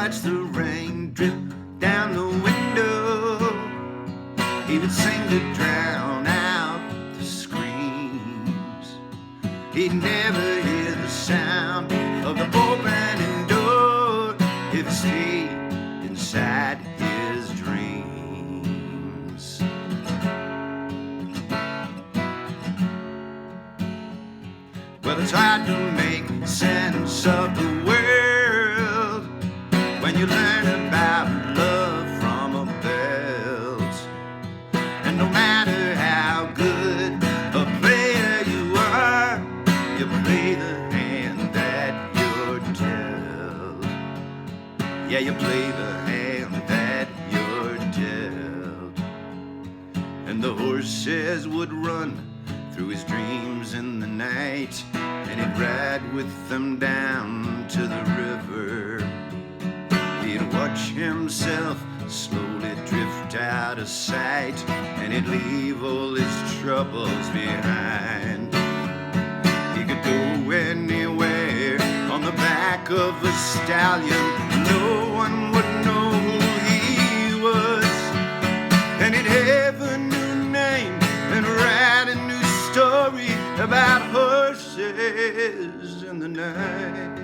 watch the rain drip down the window. He would sing to drown out the screams. He'd never hear the sound of the opening door if he stayed inside his dreams. Well, it's hard to make sense of the world when you learn about love from a belt. And no matter how good a player you are, you play the hand that you're dealt. Yeah, you play the hand that you're dealt. And the horses would run through his dreams in the night, and he'd ride with them down to the river. He'd watch himself slowly drift out of sight, and he'd leave all his troubles behind. He could go anywhere on the back of a stallion. No one would know who he was, and he'd have a new name and write a new story about horses in the night.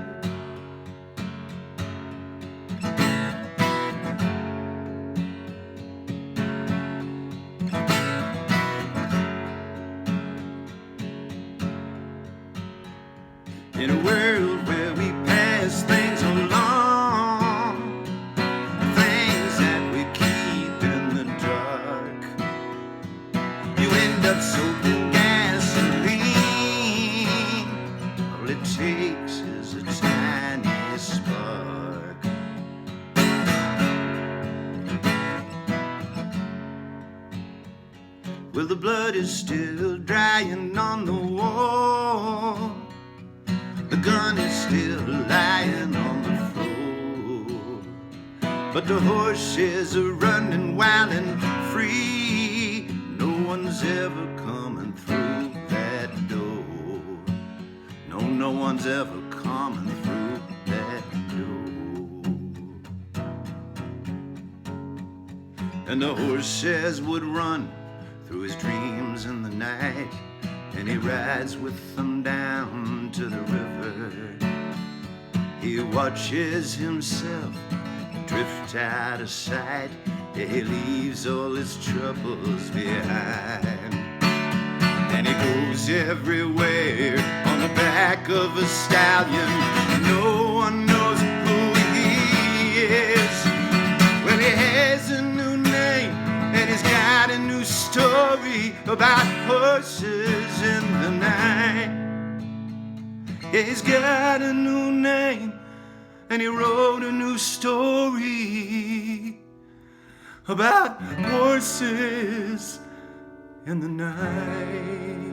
In a world where we pass things along, things that we keep in the dark, you end up soaking gasoline. All it takes is a tiny spark. Well, the blood is still drying on the wall. The gun is still lying on the floor, but the horses are running wild and free. No one's ever coming through that door. No one's ever coming through that door. And the horses would run through his dreams in the night, and he rides with them down to the river. He watches himself drift out of sight. Yeah, he leaves all his troubles behind. And he goes everywhere on the back of a stallion. No one knows who he is. Well, he has a new name, and he's got a new story about horses in the night. Yeah, he's got a new name, and he wrote a new story about horses in the night.